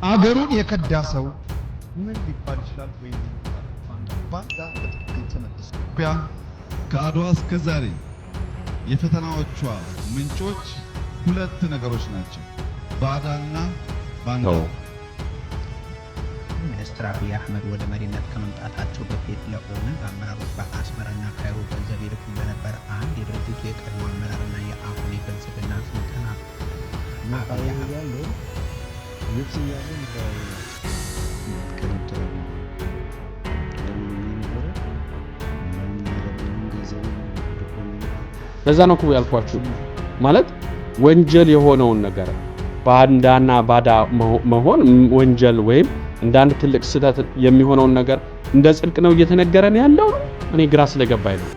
አገሩን የከዳ ሰው ምን ሊባል ይችላል? ወይ ባንዳ በትክክል ተመልሶ ኢትዮጵያ ከአድዋ እስከ ዛሬ የፈተናዎቿ ምንጮች ሁለት ነገሮች ናቸው፣ ባዳና ባንዳ። ሚኒስትር አብይ አህመድ ወደ መሪነት ከመምጣታቸው በፊት ለኦነግ አመራሮች በአስመራና ካይሮ ገንዘብ ይልኩ እንደነበር አንድ የድርጅቱ የቀድሞ አመራርና የአሁን የብልጽግና ስልጠና ለዛ ነው እኮ ያልኳችሁ ማለት ወንጀል የሆነውን ነገር ባንዳና ባዳ መሆን ወንጀል ወይም እንደ አንድ ትልቅ ስህተት የሚሆነውን ነገር እንደ ጽድቅ ነው እየተነገረን ያለው። እኔ ግራ ስለገባኝ ነው።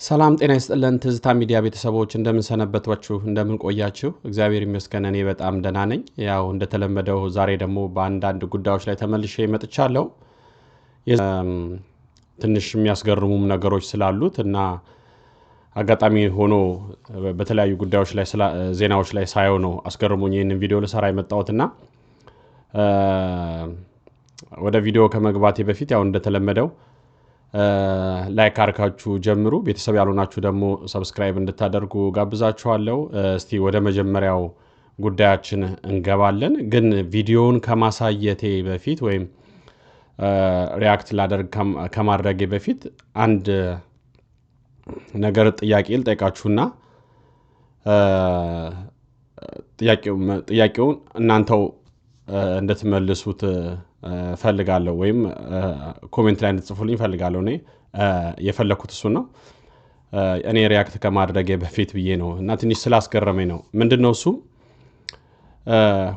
ሰላም ጤና ይስጥልን ትዝታ ሚዲያ ቤተሰቦች እንደምን ሰነበታችሁ እንደምን ቆያችሁ? እግዚአብሔር ይመስገን እኔ በጣም ደህና ነኝ። ያው እንደተለመደው ዛሬ ደግሞ በአንዳንድ ጉዳዮች ላይ ተመልሼ መጥቻለሁ። ትንሽ የሚያስገርሙም ነገሮች ስላሉት እና አጋጣሚ ሆኖ በተለያዩ ጉዳዮች ላይ ዜናዎች ላይ ሳየው ነው አስገርሙኝ ይህንን ቪዲዮ ልሰራ የመጣሁትና ወደ ቪዲዮ ከመግባቴ በፊት ያው እንደተለመደው ላይክ አርካችሁ ጀምሩ። ቤተሰብ ያልሆናችሁ ደግሞ ሰብስክራይብ እንድታደርጉ ጋብዛችኋለሁ። እስቲ ወደ መጀመሪያው ጉዳያችን እንገባለን። ግን ቪዲዮውን ከማሳየቴ በፊት ወይም ሪአክት ላደርግ ከማድረጌ በፊት አንድ ነገር ጥያቄ ልጠይቃችሁና ጥያቄውን እናንተው እንድትመልሱት ፈልጋለሁ ወይም ኮሜንት ላይ እንድትጽፉልኝ ፈልጋለሁ። እኔ የፈለኩት እሱ ነው። እኔ ሪአክት ከማድረጌ በፊት ብዬ ነው እና ትንሽ ስላስገረመኝ ነው። ምንድነው እሱ?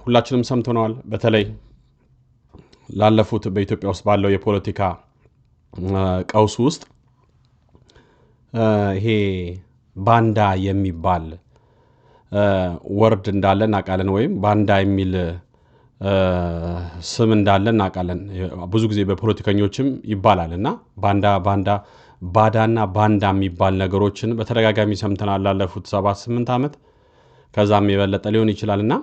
ሁላችንም ሰምተናል። በተለይ ላለፉት በኢትዮጵያ ውስጥ ባለው የፖለቲካ ቀውስ ውስጥ ይሄ ባንዳ የሚባል ወርድ እንዳለ እናውቃለን፣ ወይም ባንዳ የሚል ስም እንዳለ እናውቃለን። ብዙ ጊዜ በፖለቲከኞችም ይባላል እና ባዳና ባንዳ የሚባል ነገሮችን በተደጋጋሚ ሰምተናል ላለፉት 7-8 ዓመት ከዛም የበለጠ ሊሆን ይችላል። እና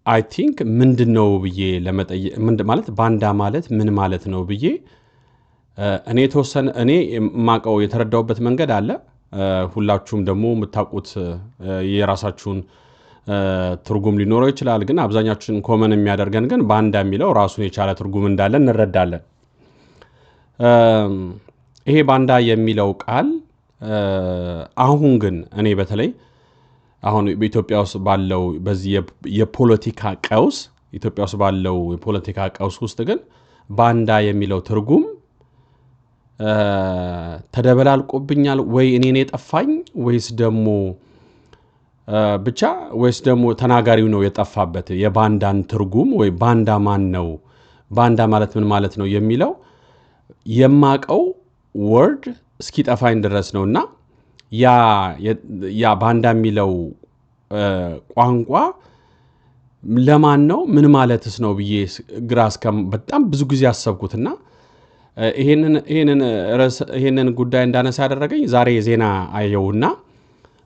አይ ቲንክ ምንድነው ብዬ ለመጠየቅ ማለት ባንዳ ማለት ምን ማለት ነው ብዬ እኔ የማውቀው የተረዳውበት መንገድ አለ። ሁላችሁም ደግሞ የምታውቁት የራሳችሁን ትርጉም ሊኖረው ይችላል። ግን አብዛኛችን ኮመን የሚያደርገን ግን ባንዳ የሚለው ራሱን የቻለ ትርጉም እንዳለ እንረዳለን። ይሄ ባንዳ የሚለው ቃል አሁን ግን እኔ በተለይ አሁን በኢትዮጵያ ውስጥ ባለው በዚህ የፖለቲካ ቀውስ ውስጥ ግን ባንዳ የሚለው ትርጉም ተደበላልቆብኛል። ወይ እኔ ጠፋኝ ወይስ ደግሞ ተናጋሪው ነው የጠፋበት የባንዳን ትርጉም። ወይ ባንዳ ማን ነው፣ ባንዳ ማለት ምን ማለት ነው የሚለው የማቀው ወርድ እስኪጠፋኝ ድረስ ነውና ያ ባንዳ የሚለው ቋንቋ ለማን ነው ምን ማለትስ ነው ብዬ በጣም ብዙ ጊዜ አሰብኩትና ይሄንን ጉዳይ እንዳነሳ ያደረገኝ ዛሬ ዜና አየውና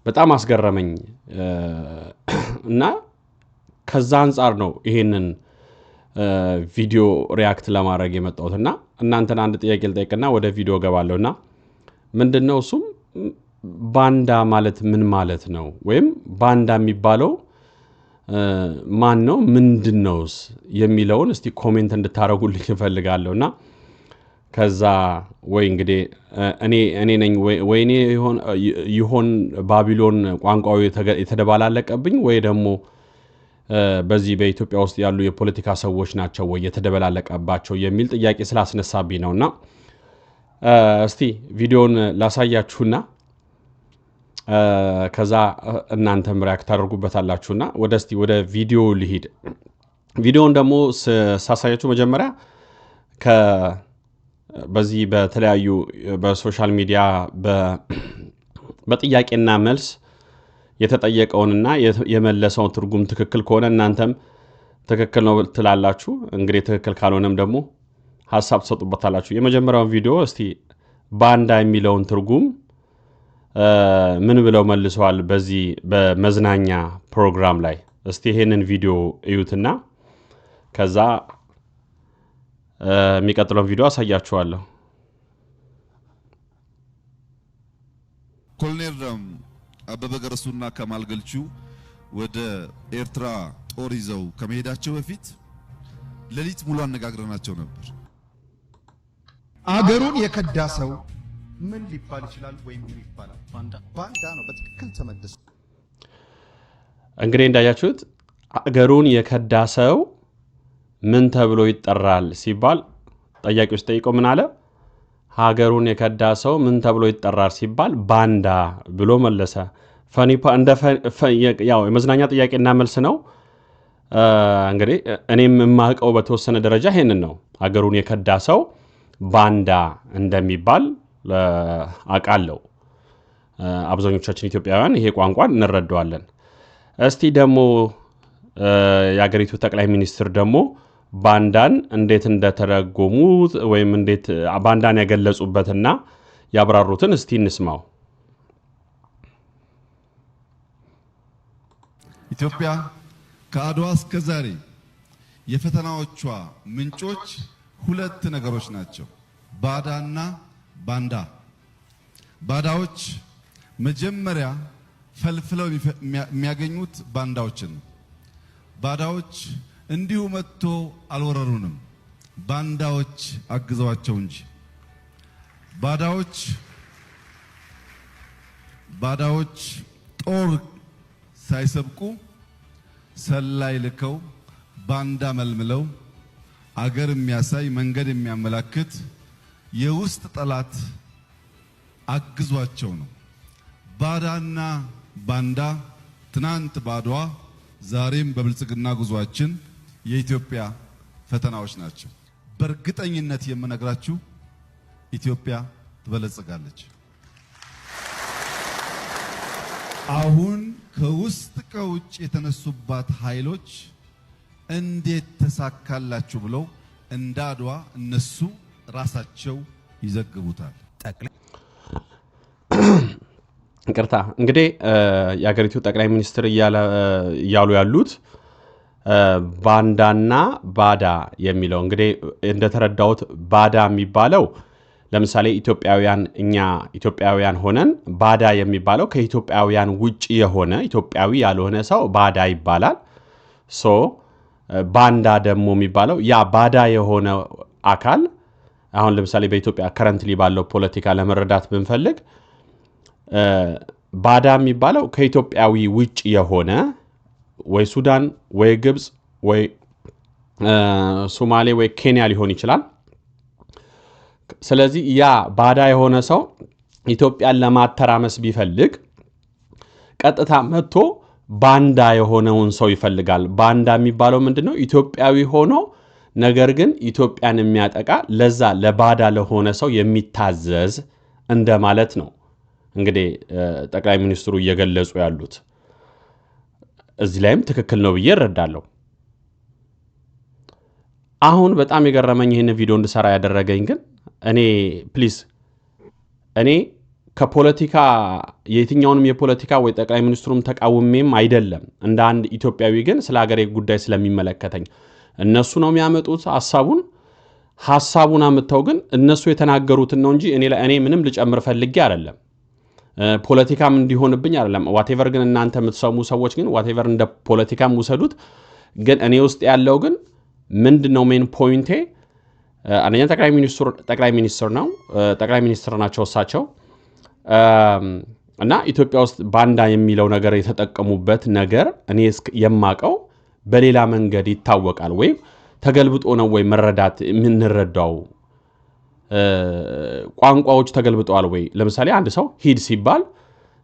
በጣም አስገረመኝ እና ከዛ አንጻር ነው ይሄንን ቪዲዮ ሪአክት ለማድረግ የመጣሁትና እናንተን አንድ ጥያቄ ልጠይቅና ወደ ቪዲዮ ገባለሁና ምንድነው እሱም ባንዳ ማለት ምን ማለት ነው ወይም ባንዳ የሚባለው ማን ነው ምንድነውስ የሚለውን እስቲ ኮሜንት እንድታረጉልኝ እፈልጋለሁና ከዛ ወይ እንግዲህ እኔ ነኝ ወይ እኔ ይሆን ባቢሎን ቋንቋው የተደባላለቀብኝ ወይ ደግሞ በዚህ በኢትዮጵያ ውስጥ ያሉ የፖለቲካ ሰዎች ናቸው ወይ የተደበላለቀባቸው የሚል ጥያቄ ስላስነሳብኝ ነውና እስቲ ቪዲዮን ላሳያችሁና ከዛ እናንተም ሪአክት ታደርጉበታላችሁና ወደ ቪዲዮ ልሂድ። ቪዲዮን ደግሞ ሳሳያችሁ መጀመሪያ በዚህ በተለያዩ በሶሻል ሚዲያ በጥያቄና መልስ የተጠየቀውንና የመለሰውን ትርጉም ትክክል ከሆነ እናንተም ትክክል ነው ትላላችሁ። እንግዲህ ትክክል ካልሆነም ደግሞ ሐሳብ ትሰጡበታላችሁ። የመጀመሪያውን ቪዲዮ እስቲ ባንዳ የሚለውን ትርጉም ምን ብለው መልሰዋል በዚህ በመዝናኛ ፕሮግራም ላይ። እስቲ ይሄንን ቪዲዮ እዩትና ከዛ የሚቀጥለውን ቪዲዮ አሳያችኋለሁ። ኮሎኔል አበበ ገረሱና ከማል ገልቹ ወደ ኤርትራ ጦር ይዘው ከመሄዳቸው በፊት ሌሊት ሙሉ አነጋግረናቸው ነበር። አገሩን የከዳ ሰው ምን ሊባል ይችላል? ወይም ምን ይባላል? ባንዳ ነው። በትክክል ተመልሶ እንግዲህ እንዳያችሁት አገሩን የከዳ ሰው ምን ተብሎ ይጠራል ሲባል ጠያቂው ጠይቀው ምን አለ? ሀገሩን የከዳ ሰው ምን ተብሎ ይጠራል ሲባል ባንዳ ብሎ መለሰ። ያው የመዝናኛ ጥያቄና መልስ ነው። እንግዲህ እኔም የማውቀው በተወሰነ ደረጃ ይሄንን ነው። ሀገሩን የከዳ ሰው ባንዳ እንደሚባል አውቃለሁ። አብዛኞቻችን ኢትዮጵያውያን ይሄ ቋንቋን እንረዳዋለን። እስቲ ደግሞ የሀገሪቱ ጠቅላይ ሚኒስትር ደግሞ ባንዳን እንዴት እንደተረጎሙት ወይም እንዴት ባንዳን ያገለጹበትና ያብራሩትን እስቲ እንስማው። ኢትዮጵያ ከአድዋ እስከ ዛሬ የፈተናዎቿ ምንጮች ሁለት ነገሮች ናቸው፣ ባዳና ባንዳ። ባዳዎች መጀመሪያ ፈልፍለው የሚያገኙት ባንዳዎችን ነው። ባዳዎች እንዲሁ መጥቶ አልወረሩንም፣ ባንዳዎች አግዘዋቸው እንጂ። ባዳዎች ጦር ሳይሰብቁ ሰላይ ልከው ባንዳ መልምለው አገር የሚያሳይ መንገድ የሚያመላክት የውስጥ ጠላት አግዟቸው ነው። ባዳና ባንዳ ትናንት ባድዋ ዛሬም በብልጽግና ጉዟችን የኢትዮጵያ ፈተናዎች ናቸው። በእርግጠኝነት የምነግራችሁ ኢትዮጵያ ትበለጽጋለች። አሁን ከውስጥ ከውጭ የተነሱባት ኃይሎች እንዴት ተሳካላችሁ ብለው እንደ አድዋ እነሱ ራሳቸው ይዘግቡታል። ይቅርታ እንግዲህ የሀገሪቱ ጠቅላይ ሚኒስትር እያሉ ያሉት ባንዳና ባዳ የሚለው እንግዲህ እንደተረዳሁት ባዳ የሚባለው ለምሳሌ እኛ ኢትዮጵያውያን ሆነን ባዳ የሚባለው ከኢትዮጵያውያን ውጭ የሆነ ኢትዮጵያዊ ያልሆነ ሰው ባዳ ይባላል። ባንዳ ደግሞ የሚባለው ያ ባዳ የሆነ አካል አሁን ለምሳሌ በኢትዮጵያ ከረንትሊ ባለው ፖለቲካ ለመረዳት ብንፈልግ ባዳ የሚባለው ከኢትዮጵያዊ ውጭ የሆነ ወይ ሱዳን ወይ ግብፅ ወይ ሶማሌ ወይ ኬንያ ሊሆን ይችላል። ስለዚህ ያ ባዳ የሆነ ሰው ኢትዮጵያን ለማተራመስ ቢፈልግ ቀጥታ መጥቶ ባንዳ የሆነውን ሰው ይፈልጋል። ባንዳ የሚባለው ምንድነው? ኢትዮጵያዊ ሆኖ ነገር ግን ኢትዮጵያን የሚያጠቃ ለዛ ለባዳ ለሆነ ሰው የሚታዘዝ እንደማለት ነው። እንግዲህ ጠቅላይ ሚኒስትሩ እየገለጹ ያሉት እዚህ ላይም ትክክል ነው ብዬ እረዳለሁ። አሁን በጣም የገረመኝ ይህን ቪዲዮ እንድሰራ ያደረገኝ ግን እኔ ከፖለቲካ የትኛውንም የፖለቲካ ወይ ጠቅላይ ሚኒስትሩም ተቃውሜም አይደለም። እንደ አንድ ኢትዮጵያዊ ግን ስለ ሀገሬ ጉዳይ ስለሚመለከተኝ እነሱ ነው የሚያመጡት ሐሳቡን አምጥተው ግን እነሱ የተናገሩትን ነው እንጂ እኔ ምንም ልጨምር ፈልጌ አይደለም። ፖለቲካም እንዲሆንብኝ አይደለም። ዋቴቨር ግን እናንተ የምትሰሙ ሰዎች ግን ዋቴቨር እንደ ፖለቲካም ውሰዱት። ግን እኔ ውስጥ ያለው ግን ምንድነው ሜን ፖይንቴ? አንደኛ ጠቅላይ ሚኒስትር ናቸው እሳቸው እና ኢትዮጵያ ውስጥ ባንዳ የሚለው ነገር የተጠቀሙበት ነገር እኔ የማቀው በሌላ መንገድ ይታወቃል። ወይም ተገልብጦ ነው ወይ መረዳት የምንረዳው ቋንቋዎች ተገልብጠዋል ወይ? ለምሳሌ አንድ ሰው ሂድ ሲባል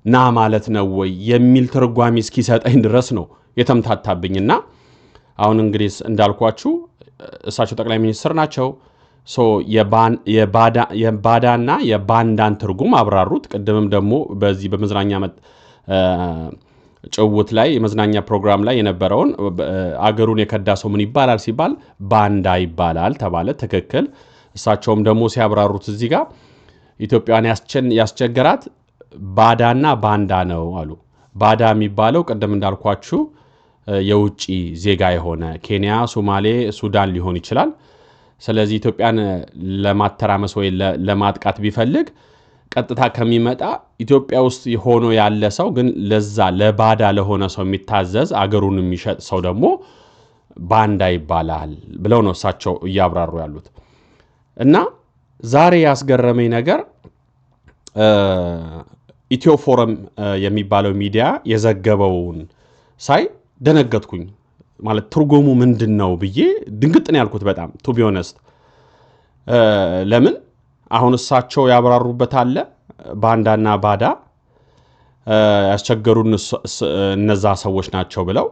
ና ማለት ነው ወይ የሚል ትርጓሜ እስኪሰጠኝ ድረስ ነው የተምታታብኝና አሁን እንግዲህ እንዳልኳችሁ እሳቸው ጠቅላይ ሚኒስትር ናቸው። የባዳና የባንዳን ትርጉም አብራሩት። ቅድምም ደግሞ በዚህ በመዝናኛ ጭውት ላይ የመዝናኛ ፕሮግራም ላይ የነበረውን አገሩን የከዳ ሰው ምን ይባላል ሲባል ባንዳ ይባላል ተባለ። ትክክል። እሳቸውም ደግሞ ሲያብራሩት እዚህ ጋር ኢትዮጵያን ያስቸገራት ባዳና ባንዳ ነው አሉ። ባዳ የሚባለው ቀደም እንዳልኳችሁ የውጪ ዜጋ የሆነ ኬንያ፣ ሶማሌ፣ ሱዳን ሊሆን ይችላል። ስለዚህ ኢትዮጵያን ለማተራመስ ወይ ለማጥቃት ቢፈልግ ቀጥታ ከሚመጣ ኢትዮጵያ ውስጥ ሆኖ ያለ ሰው ግን ለዛ ለባዳ ለሆነ ሰው የሚታዘዝ አገሩን የሚሸጥ ሰው ደግሞ ባንዳ ይባላል ብለው ነው እሳቸው እያብራሩ ያሉት። እና ዛሬ ያስገረመኝ ነገር ኢትዮ ፎረም የሚባለው ሚዲያ የዘገበውን ሳይ ደነገጥኩኝ። ማለት ትርጉሙ ምንድነው ብዬ ድንግጥ ነው ያልኩት በጣም ቱ ቢ ኦነስት። ለምን አሁን እሳቸው ያብራሩበት አለ ባንዳና ባዳ ያስቸገሩን እነዛ ሰዎች ናቸው ብለው።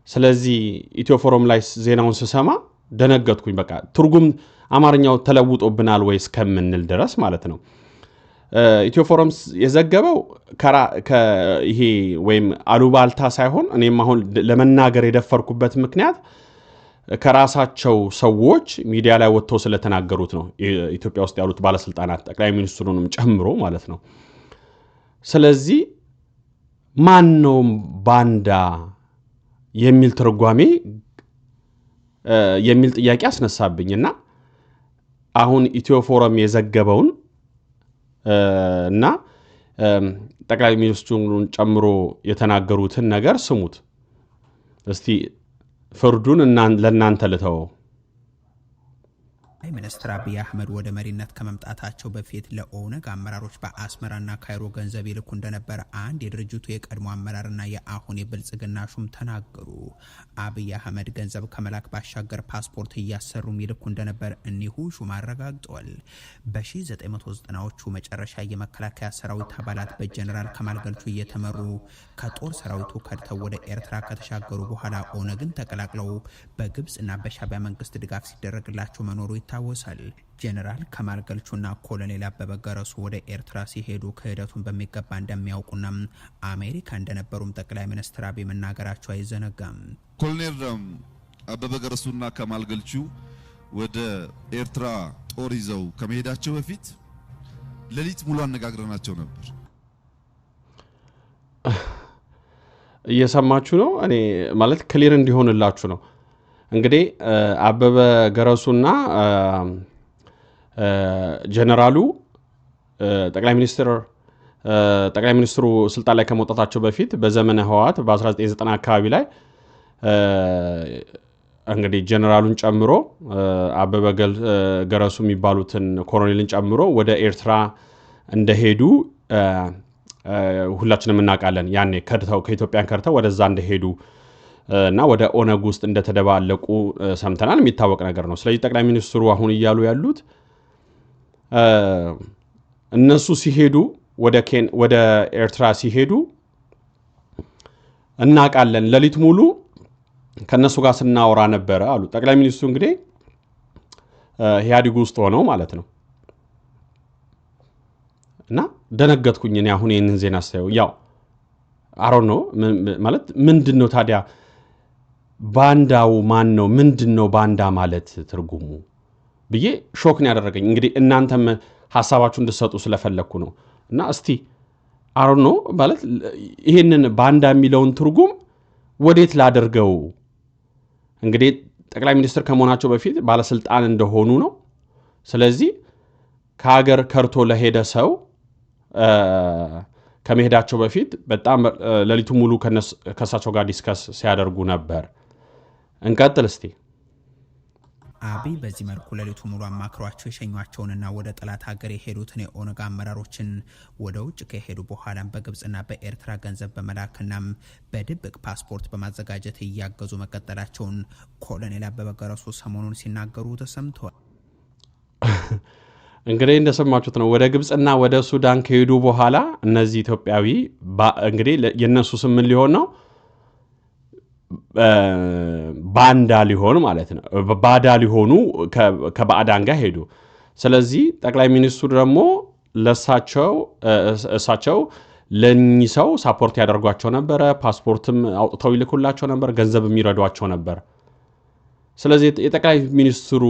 ስለዚህ ኢትዮ ፎረም ላይ ዜናውን ስሰማ ደነገጥኩኝ። በቃ ትርጉም አማርኛው ተለውጦብናል ወይስ ከምንል ድረስ ማለት ነው። ኢትዮ ፎረም የዘገበው ይሄ ወይም አሉባልታ ሳይሆን እኔም አሁን ለመናገር የደፈርኩበት ምክንያት ከራሳቸው ሰዎች ሚዲያ ላይ ወጥተው ስለተናገሩት ነው። ኢትዮጵያ ውስጥ ያሉት ባለስልጣናት ጠቅላይ ሚኒስትሩንም ጨምሮ ማለት ነው። ስለዚህ ማን ነው ባንዳ የሚል ትርጓሜ የሚል ጥያቄ አስነሳብኝና አሁን ኢትዮ ፎረም የዘገበውን እና ጠቅላይ ሚኒስትሩን ጨምሮ የተናገሩትን ነገር ስሙት እስቲ። ፍርዱን ለእናንተ ልተው። ሚኒስትር አብይ አህመድ ወደ መሪነት ከመምጣታቸው በፊት ለኦነግ አመራሮች በአስመራና ካይሮ ገንዘብ ይልኩ እንደነበር አንድ የድርጅቱ የቀድሞ አመራርና የአሁን የብልጽግና ሹም ተናገሩ። አብይ አህመድ ገንዘብ ከመላክ ባሻገር ፓስፖርት እያሰሩም ይልኩ እንደነበር እኒሁ ሹም አረጋግጠዋል። በ1990ዎቹ መጨረሻ የመከላከያ ሰራዊት አባላት በጀነራል ከማል ገልቹ እየተመሩ ከጦር ሰራዊቱ ከድተው ወደ ኤርትራ ከተሻገሩ በኋላ ኦነግን ተቀላቅለው በግብጽና በሻዕቢያ መንግስት ድጋፍ ሲደረግላቸው መኖሩ ይታወሳል። ጀነራል ከማል ገልቹና ኮሎኔል አበበ ገረሱ ወደ ኤርትራ ሲሄዱ ክህደቱን በሚገባ እንደሚያውቁና አሜሪካ እንደነበሩም ጠቅላይ ሚኒስትር አብይ መናገራቸው አይዘነጋም። ኮሎኔል አበበ ገረሱና ከማል ገልቹ ወደ ኤርትራ ጦር ይዘው ከመሄዳቸው በፊት ሌሊት ሙሉ አነጋግረናቸው ነበር። እየሰማችሁ ነው። እኔ ማለት ክሊር እንዲሆንላችሁ ነው። እንግዲህ አበበ ገረሱና ጀነራሉ ጠቅላይ ሚኒስትሩ ስልጣን ላይ ከመውጣታቸው በፊት በዘመነ ህወሓት በ1990 አካባቢ ላይ እንግዲህ ጀነራሉን ጨምሮ አበበ ገረሱ የሚባሉትን ኮሎኔልን ጨምሮ ወደ ኤርትራ እንደሄዱ ሁላችንም እናውቃለን። ያኔ ከኢትዮጵያን ከድተው ወደዛ እንደሄዱ እና ወደ ኦነግ ውስጥ እንደተደባለቁ ሰምተናል። የሚታወቅ ነገር ነው። ስለዚህ ጠቅላይ ሚኒስትሩ አሁን እያሉ ያሉት እነሱ ሲሄዱ ወደ ኤርትራ ሲሄዱ እናውቃለን፣ ሌሊት ሙሉ ከነሱ ጋር ስናወራ ነበረ አሉ። ጠቅላይ ሚኒስትሩ እንግዲህ ኢህአዴግ ውስጥ ሆነው ማለት ነው። እና ደነገጥኩኝ እኔ አሁን ይህንን ዜና ሳየው። ያው አሮን ነው ማለት ምንድነው ታዲያ ባንዳው ማን ነው? ምንድነው ባንዳ ማለት ትርጉሙ ብዬ ሾክ ነው ያደረገኝ። እንግዲህ እናንተም ሐሳባችሁ እንድትሰጡ ስለፈለኩ ነው። እና እስቲ አሮን ነው ማለት ይሄንን ባንዳ የሚለውን ትርጉም ወዴት ላደርገው? እንግዲህ ጠቅላይ ሚኒስትር ከመሆናቸው በፊት ባለስልጣን እንደሆኑ ነው። ስለዚህ ከሀገር ከርቶ ለሄደ ሰው ከመሄዳቸው በፊት በጣም ሌሊቱ ሙሉ ከሳቸው ጋር ዲስከስ ሲያደርጉ ነበር። እንቀጥል እስቲ። አብይ በዚህ መልኩ ሌሊቱ ሙሉ አማክሯቸው የሸኟቸውንና ወደ ጠላት ሀገር የሄዱትን የኦነግ አመራሮችን ወደ ውጭ ከሄዱ በኋላም በግብጽና በኤርትራ ገንዘብ በመላክና በድብቅ ፓስፖርት በማዘጋጀት እያገዙ መቀጠላቸውን ኮሎኔል አበበ ገረሱ ሰሞኑን ሲናገሩ ተሰምተዋል። እንግዲህ እንደሰማችሁት ነው። ወደ ግብጽና ወደ ሱዳን ከሄዱ በኋላ እነዚህ ኢትዮጵያዊ እንግዲህ የነሱ ስም ምን ሊሆን ነው? ባንዳ ሊሆን ማለት ነው። ባዳ ሊሆኑ ከባዕዳን ጋር ሄዱ። ስለዚህ ጠቅላይ ሚኒስትሩ ደግሞ እሳቸው ለኚህ ሰው ሳፖርት ያደርጓቸው ነበር ፓስፖርትም አውጥተው ይልኩላቸው ነበር ገንዘብ የሚረዷቸው ነበር ስለዚህ የጠቅላይ ሚኒስትሩ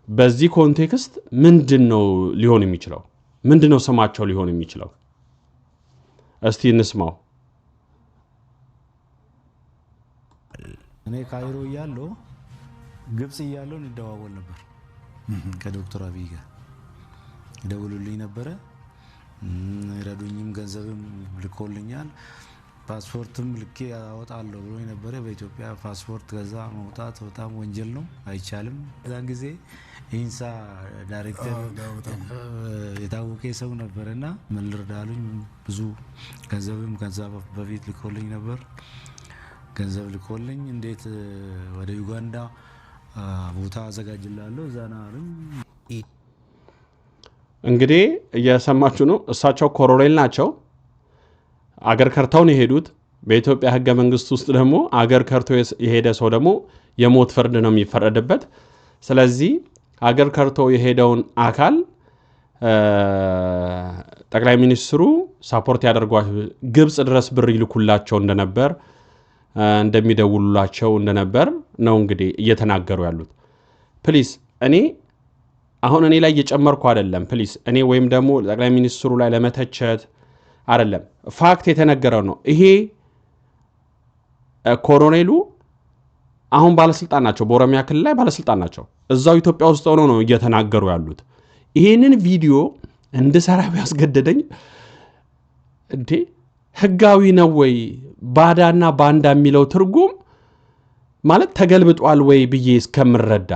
በዚህ ኮንቴክስት ምንድነው ሊሆን የሚችለው ምንድነው ስማቸው ሊሆን የሚችለው እስቲ እንስማው እኔ ካይሮ ያለው ግብጽ ያለው እንደዋወል ነበር ከዶክተር አብይ ጋር ደውሉልኝ ነበር ረዱኝም ገንዘብም ልኮልኛል ፓስፖርትም ልኬ አወጣለሁ ብሎ ነበር በኢትዮጵያ ፓስፖርት ገዛ መውጣት በጣም ወንጀል ነው አይቻልም ዛን ጊዜ ኢንሳ ዳይሬክተር የታወቀ ሰው ነበርና ምን ልርዳሉኝ ብዙ ገንዘብም ከዛ በፊት ልኮልኝ ነበር ገንዘብ ልኮልኝ እንዴት ወደ ዩጋንዳ ቦታ አዘጋጅላለሁ ዛናሩኝ እንግዲህ እየሰማችሁ ነው እሳቸው ኮሎኔል ናቸው አገር ከርተው ነው የሄዱት በኢትዮጵያ ህገ መንግስት ውስጥ ደግሞ አገር ከርቶ የሄደ ሰው ደግሞ የሞት ፍርድ ነው የሚፈረድበት ስለዚህ አገር ከርቶ የሄደውን አካል ጠቅላይ ሚኒስትሩ ሳፖርት ያደርጓቸው ግብጽ ድረስ ብር ይልኩላቸው እንደነበር እንደሚደውሉላቸው እንደነበር ነው እንግዲህ እየተናገሩ ያሉት ፕሊስ አሁን እኔ ላይ እየጨመርኩ አይደለም ፕሊስ እኔ ወይም ደግሞ ጠቅላይ ሚኒስትሩ ላይ ለመተቸት አይደለም ፋክት የተነገረው ነው ይሄ ኮሎኔሉ አሁን ባለስልጣን ናቸው በኦሮሚያ ክልል ላይ ባለስልጣን ናቸው እዛው ኢትዮጵያ ውስጥ ሆነው ነው እየተናገሩ ያሉት ይሄንን ቪዲዮ እንድሰራ ያስገደደኝ እንዴ ህጋዊ ነው ወይ ባዳና ባንዳ የሚለው ትርጉም ማለት ተገልብጧል ወይ ብዬ እስከምረዳ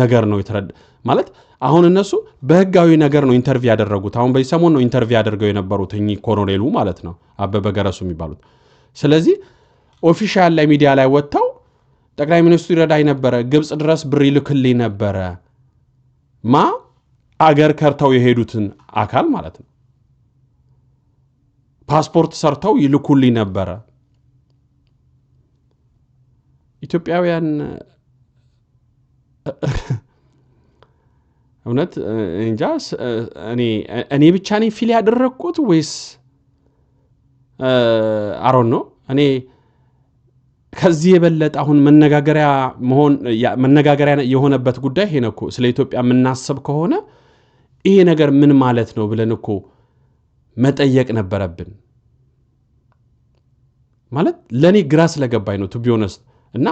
ነገር ነው የተረዳ ማለት አሁን እነሱ በህጋዊ ነገር ነው ኢንተርቪው ያደረጉት አሁን በሰሞን ነው ኢንተርቪው ያደርገው የነበሩት እኚ ኮሎኔሉ ማለት ነው አበበ ገረሱ የሚባሉት ስለዚህ ኦፊሻል ላይ ሚዲያ ላይ ወጣው ጠቅላይ ሚኒስትሩ ይረዳይ ነበር ግብጽ ድረስ ብር ይልክልኝ ነበር አገር ከርተው የሄዱትን አካል ማለት ነው ፓስፖርት ሰርተው ይልኩልኝ ነበር ኢትዮጵያውያን እውነት እንጃ እኔ ብቻ ነኝ ፊል ያደረኩት ወይስ አሮን ነው እኔ ከዚህ የበለጠ አሁን መነጋገሪያ የሆነበት ጉዳይ ይሄ ነው ስለ ኢትዮጵያ የምናስብ ከሆነ ይሄ ነገር ምን ማለት ነው ብለን እኮ መጠየቅ ነበረብን ማለት ለኔ ግራ ስለገባኝ ነው ቱ ቢ ኦነስት እና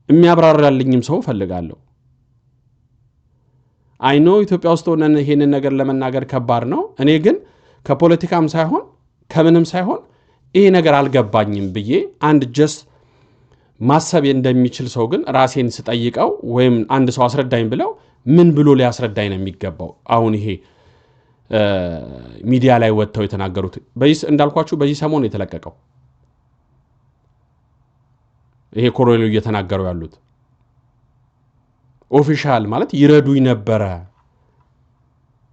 የሚያብራራልኝም ሰው ፈልጋለሁ አይ ኖ ኢትዮጵያ ውስጥ ሆነን ይሄንን ነገር ለመናገር ከባድ ነው እኔ ግን ከፖለቲካም ሳይሆን ከምንም ሳይሆን ይሄ ነገር አልገባኝም ብዬ አንድ ጀስት ማሰብ እንደሚችል ሰው ግን ራሴን ስጠይቀው ወይም አንድ ሰው አስረዳኝ ብለው ምን ብሎ ሊያስረዳኝ ነው የሚገባው አሁን ይሄ ሚዲያ ላይ ወጥተው የተናገሩት እንዳልኳችሁ በዚህ ሰሞን የተለቀቀው ይሄ ኮሎኔሉ እየተናገሩ ያሉት ኦፊሻል ማለት ይረዱኝ ነበር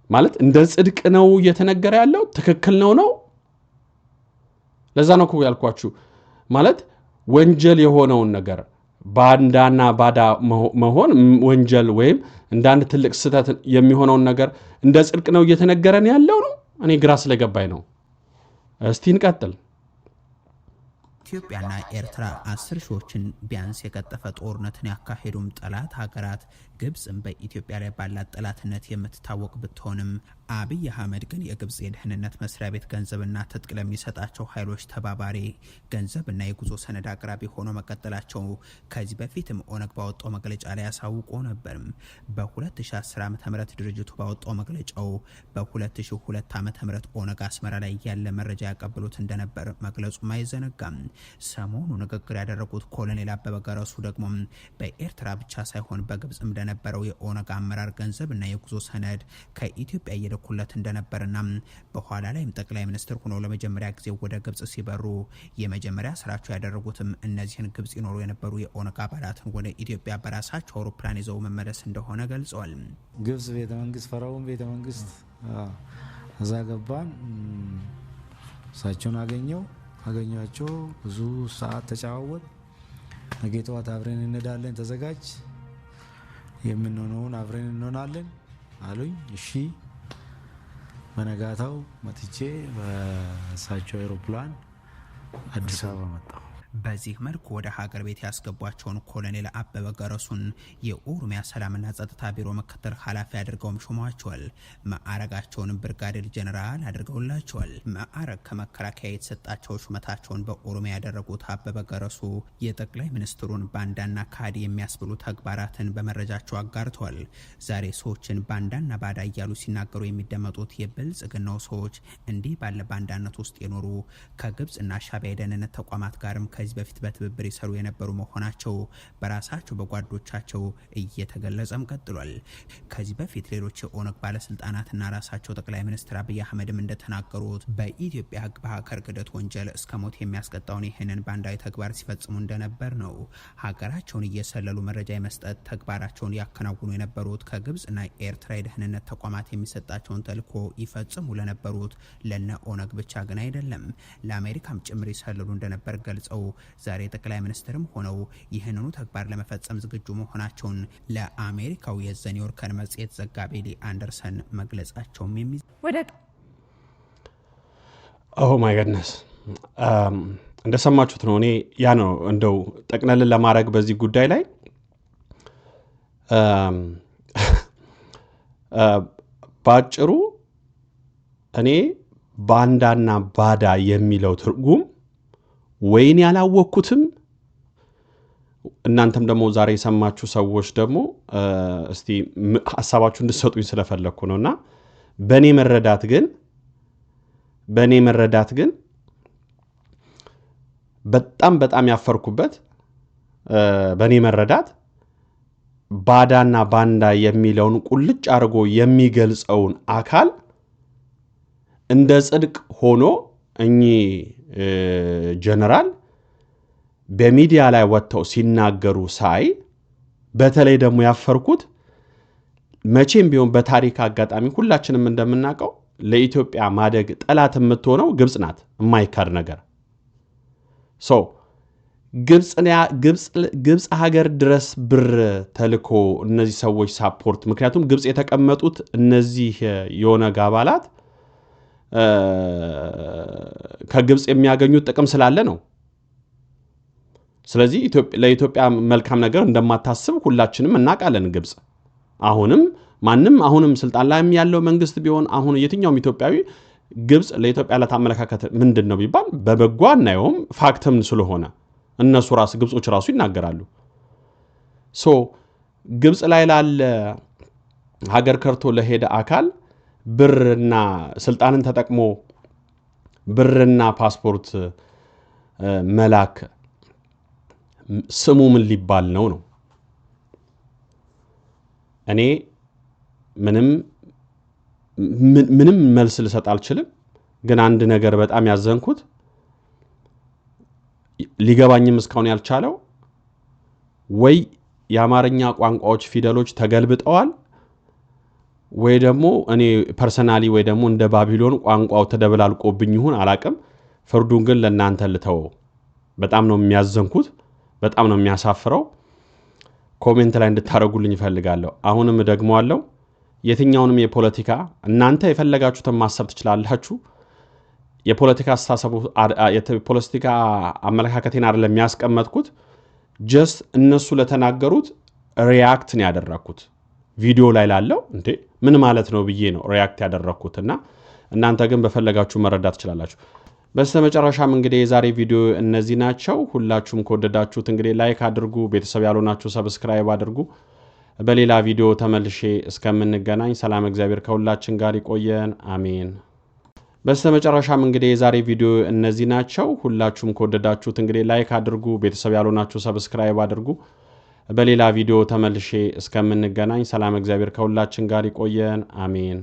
ማለት እንደ ጽድቅ ነው እየተነገረ ያለው ትክክል ነው ለዛ ነው እኮ ያልኳችሁ ማለት ወንጀል የሆነውን ነገር ባንዳና ባዳ መሆን ወንጀል ወይም እንዳንድ ትልቅ ስተት የሚሆነውን ነገር እንደ ጽድቅ ነው እየተነገረን ያለው ነው እኔ ግራ ስለገባኝ ነው እስቲ እንቀጥል ኢትዮጵያና ኤርትራ 10 ሺዎችን ቢያንስ የቀጠፈ ጦርነትን ያካሄዱም ጠላት ሀገራት ግብጽም በኢትዮጵያ ላይ ባላት ጠላትነት የምትታወቅ ብትሆንም አብይ አህመድ ግን የግብጽ የደህንነት መስሪያ ቤት ገንዘብና ትጥቅ ለሚሰጣቸው ኃይሎች ተባባሪ ገንዘብና የጉዞ ሰነድ አቅራቢ ሆኖ መቀጠላቸው ከዚህ በፊትም ኦነግ ባወጣው መግለጫ ላይ ያሳውቆ ነበር በ2010 ዓ.ም ድርጅቱ ባወጣው መግለጫው በ2002 ዓ.ም ኦነግ አስመራ ላይ ያለ መረጃ ያቀብሉት እንደነበር መግለጹ ማይዘነጋም ሰሞኑ ንግግር ያደረጉት ኮሎኔል አበበ ገረሱ ደግሞ በኤርትራ ብቻ ሳይሆን በግብጽም እንደነበረው የኦነግ አመራር ገንዘብና የጉዞ ሰነድ ከኢትዮጵያ የደኩለት እንደነበርና በኋላ ላይም ጠቅላይ ሚኒስትር ሆነው ለመጀመሪያ ጊዜ ወደ ግብጽ ሲበሩ የመጀመሪያ ስራቸው ያደረጉትም እነዚህን ግብጽ ይኖሩ የነበሩ የኦነግ አባላትን ወደ ኢትዮጵያ በራሳቸው አውሮፕላን ይዘው መመለስ እንደሆነ ገልጸዋል ግብጽ ቤተ መንግስት ፈራውን ቤተ መንግስት እዛ ገባን እሳቸውን አገኘኋቸው ብዙ ሰዓት ተጫዋወት ነገ ጠዋት አብረን እንሄዳለን ተዘጋጅ የምንሆነውን አብረን እንሆናለን አሉኝ እሺ በነጋታው መጥቼ በሳቸው አውሮፕላን አዲስ አበባ መጣሁ። በዚህ መልኩ ወደ ሀገር ቤት ያስገቧቸውን ኮሎኔል አበበ ገረሱን የኦሮሚያ ሰላምና ጸጥታ ቢሮ ምክትል ኃላፊ አድርገውም ሾመዋቸዋል። ማዕረጋቸውን ብርጋዴር ጀነራል አድርገውላቸዋል። ማዕረግ ከመከላከያ የተሰጣቸው ሹመታቸውን በኦሮሚያ ያደረጉት አበበ ገረሱ የጠቅላይ ሚኒስትሩን ባንዳና ካዲ የሚያስብሉ ተግባራትን በመረጃቸው አጋርተዋል። ዛሬ ሰዎችን ባንዳና ባዳ እያሉ ሲናገሩ የሚደመጡት የብልጽግናው ሰዎች እንዲህ ባለ ባንዳነት ውስጥ የኖሩ ከግብጽና ሻዕቢያ የደህንነት ተቋማት ጋርም ከዚህ በፊት በትብብር ይሰሩ የነበሩ መሆናቸው በራሳቸው በጓዶቻቸው እየተገለጸም ቀጥሏል። ከዚህ በፊት ሌሎች የኦነግ ባለስልጣናትና ራሳቸው ጠቅላይ ሚኒስትር አብይ አህመድም እንደተናገሩት በኢትዮጵያ ሕግ በሀገር ክህደት ወንጀል እስከ ሞት የሚያስቀጣውን ይህንን ባንዳዊ ተግባር ሲፈጽሙ እንደነበር ነው። ሀገራቸውን እየሰለሉ መረጃ የመስጠት ተግባራቸውን ያከናውኑ የነበሩት ከግብጽና ኤርትራ የደህንነት ተቋማት የሚሰጣቸውን ተልዕኮ ይፈጽሙ ለነበሩት ለነ ኦነግ ብቻ ግን አይደለም፣ ለአሜሪካም ጭምር ይሰልሉ እንደነበር ገልጸው ዛሬ ጠቅላይ ሚኒስትርም ሆነው ይህንኑ ተግባር ለመፈጸም ዝግጁ መሆናቸውን ለአሜሪካው የዘ ኒውዮርከር መጽሔት ዘጋቢ ሊ አንደርሰን መግለጻቸውም ኦ ማይ ጋድነስ እንደሰማችሁት ነው። እኔ ያ ነው እንደው ጠቅለልን ለማድረግ በዚህ ጉዳይ ላይ ባጭሩ እኔ ባንዳና ባዳ የሚለው ትርጉም ወይን ያላወኩትም እናንተም ደግሞ ዛሬ የሰማችሁ ሰዎች ደግሞ እስቲ ሐሳባችሁ እንድትሰጡኝ ስለፈለኩ ነውና በኔ መረዳት ግን በጣም ያፈርኩበት በኔ መረዳት ባዳና ባንዳ የሚለውን ቁልጭ አድርጎ የሚገልጸውን አካል እንደ ጽድቅ ሆኖ እኚህ ጀነራል በሚዲያ ላይ ወጥተው ሲናገሩ ሳይ በተለይ ደግሞ ያፈርኩት መቼም ቢሆን በታሪክ አጋጣሚ ሁላችንም እንደምናውቀው ለኢትዮጵያ ማደግ ጠላት የምትሆነው ግብጽ ናት። የማይካድ ነገር ግብጽ ሀገር ድረስ ብር ተልኮ እነዚህ ሰዎች ሳፖርት ምክንያቱም ግብጽ የተቀመጡት እነዚህ የኦነግ አባላት ከግብጽ የሚያገኙት ጥቅም ስላለ ነው። ስለዚህ ለኢትዮጵያ መልካም ነገር እንደማታስብ ሁላችንም እናውቃለን። ግብጽ አሁንም ስልጣን ላይ ያለው መንግስት ቢሆን አሁን የትኛውም ኢትዮጵያዊ ግብጽ ለኢትዮጵያ ለታመለካከት ምንድነው ቢባል በበጎ አናየውም፣ ፋክትም ስለሆነ እነሱ ግብጾች ራሱ ይናገራሉ። ግብጽ ላይ ላለ ሀገር ከርቶ ለሄደ አካል ብርና ስልጣንን ተጠቅሞ ብርና ፓስፖርት መላክ ስሙ ምን ሊባል ነው? እኔ ምንም መልስ ልሰጥ አልችልም። ግን አንድ ነገር በጣም ያዘንኩት ሊገባኝም እስካሁን ያልቻለው ወይ የአማርኛ ቋንቋዎች ፊደሎች ተገልብጠዋል ወይ ደግሞ እኔ ፐርሰናሊ ወይ ደግሞ እንደ ባቢሎን ቋንቋው ተደበላልቆብኝ ይሁን አላቅም። ፍርዱን ግን ለእናንተ ልተው። በጣም ነው የሚያዘንኩት፣ በጣም ነው የሚያሳፍረው። ኮሜንት ላይ እንድታረጉልኝ ይፈልጋለሁ። አሁንም ደግሞ አለው የትኛውንም የፖለቲካ እናንተ የፈለጋችሁትን ማሰብ ትችላላችሁ። የፖለቲካ አስተሳሰቡ የፖለቲካ አመለካከቴን አይደለም የሚያስቀምጥኩት። ጀስት እነሱ ለተናገሩት ሪያክት ነው ያደረኩት። ቪዲዮ ላይ ላለው እንዴ ምን ማለት ነው ብዬ ነው ሪያክት ያደረኩትና እናንተ ግን በፈለጋችሁ መረዳት ትችላላችሁ። በስተመጨረሻም እንግዲህ የዛሬ ቪዲዮ እነዚህ ናቸው። ሁላችሁም ከወደዳችሁት እንግዲህ ላይክ አድርጉ፣ ቤተሰብ ያልሆናችሁ ሰብስክራይብ አድርጉ። በሌላ ቪዲዮ ተመልሼ እስከምንገናኝ ሰላም እግዚአብሔር ከሁላችን ጋር ይቆየን። አሜን። በስተመጨረሻም እንግዲህ የዛሬ ቪዲዮ እነዚህ ናቸው። ሁላችሁም ከወደዳችሁት እንግዲህ ላይክ አድርጉ፣ ቤተሰብ ያልሆናችሁ ሰብስክራይብ አድርጉ። በሌላ ቪዲዮ ተመልሼ እስከምንገናኝ ሰላም እግዚአብሔር ከሁላችን ጋር ይቆየን። አሜን።